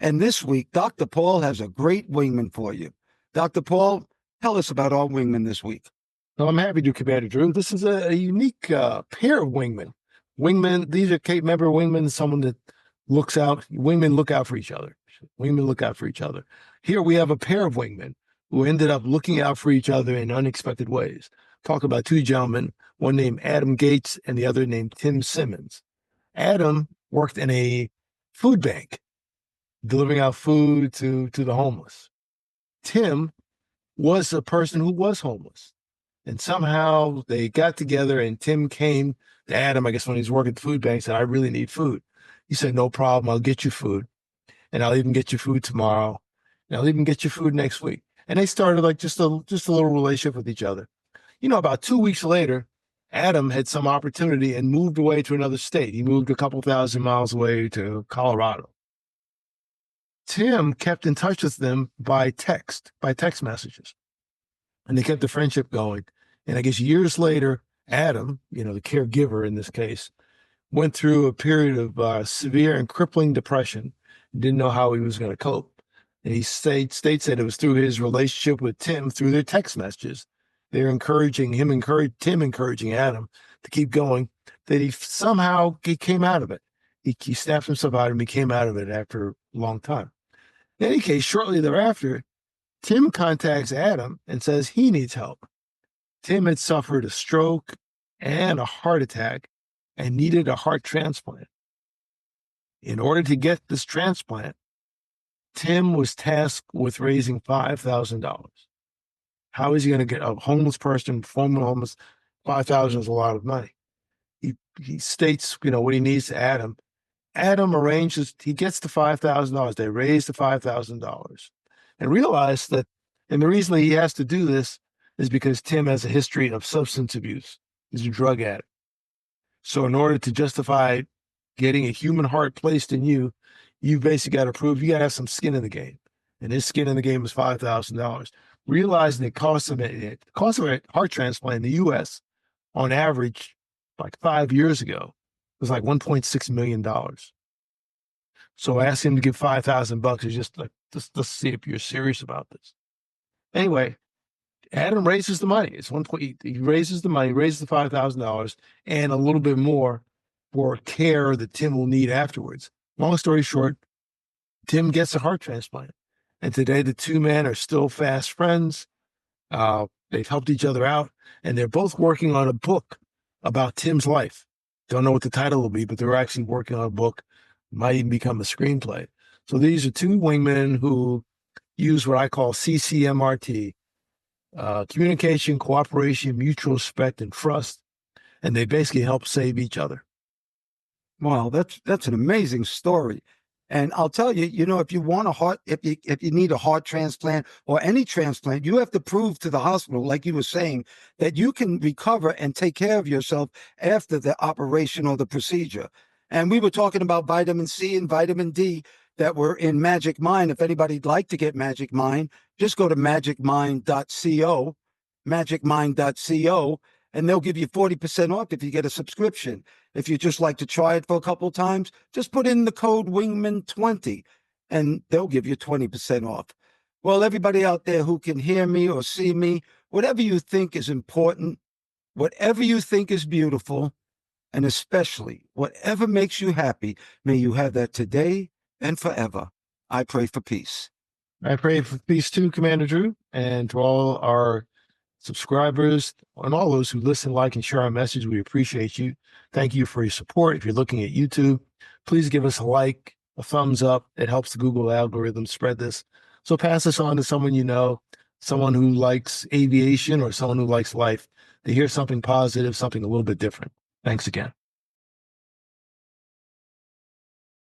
And this week, Dr. Paul has a great wingman for you. Dr. Paul, tell us about our wingman this week. Well, I'm happy to, Commander Drew. This is a unique pair of wingmen. Wingmen, these are Cape member wingmen, someone that looks out. Wingmen look out for each other. Wingmen look out for each other. Here we have a pair of wingmen who ended up looking out for each other in unexpected ways. Talk about two gentlemen, one named Adam Gates and the other named Tim Simmons. Adam worked in a food bank, delivering out food to the homeless. Tim was a person who was homeless. And somehow they got together and Tim came to Adam, I guess when he was working at the food bank, said, I really need food. He said, no problem, I'll get you food. And I'll even get you food tomorrow. And I'll even get you food next week. And they started like just a little relationship with each other. You know, about 2 weeks later, Adam had some opportunity and moved away to another state. He moved a couple thousand miles away to Colorado. Tim kept in touch with them by text messages. And they kept the friendship going. And I guess years later, Adam, you know, the caregiver in this case, went through a period of severe and crippling depression, didn't know how he was going to cope. And he states that it was through his relationship with Tim, through their text messages. They're encouraging Tim encouraging Adam to keep going, that he came out of it. He snapped himself out and he came out of it after a long time. In any case, shortly thereafter, Tim contacts Adam and says he needs help. Tim had suffered a stroke and a heart attack and needed a heart transplant. In order to get this transplant, Tim was tasked with raising $5,000. How is he going to get a homeless person, formerly homeless? $5,000 is a lot of money. He states, you know, what he needs to Adam. Adam arranges, he gets the $5,000. They raise the $5,000 and realize that, and the reason he has to do this is because Tim has a history of substance abuse. He's a drug addict. So in order to justify getting a human heart placed in you, you basically got to prove you got to have some skin in the game. And his skin in the game was $5,000. Realizing the cost of a heart transplant in the U.S. on average, like 5 years ago, was like $1.6 million. So ask him to give $5,000 is just like, let's see if you're serious about this. Anyway, Adam raises the money. He raises the money, raises the $5,000 and a little bit more for care that Tim will need afterwards. Long story short, Tim gets a heart transplant. And today the two men are still fast friends. They've helped each other out, and they're both working on a book about Tim's life. Don't know what the title will be, but they're actually working on a book. Might even become a screenplay. So these are two wingmen who use what I call CCMRT, communication, cooperation, mutual respect, and trust. And they basically help save each other. Wow, that's an amazing story. And I'll tell you, you know, if you need a heart transplant or any transplant, you have to prove to the hospital, like you were saying, that you can recover and take care of yourself after the operation or the procedure. And we were talking about vitamin C and vitamin D that were in Magic Mind. If anybody'd like to get Magic Mind, just go to magicmind.co, magicmind.co, and they'll give you 40% off if you get a subscription. If you just like to try it for a couple of times, just put in the code Wingman20 and they'll give you 20% off. Well, everybody out there who can hear me or see me, whatever you think is important, whatever you think is beautiful, and especially whatever makes you happy, may you have that today and forever. I pray for peace. I pray for peace too, Commander Drew, and to all our subscribers and all those who listen, like, and share our message. We appreciate you. Thank you for your support. If you're looking at YouTube, please give us a like, a thumbs up. It helps the Google algorithm spread this. So pass this on to someone you know, someone who likes aviation or someone who likes life, to hear something positive, something a little bit different. Thanks again.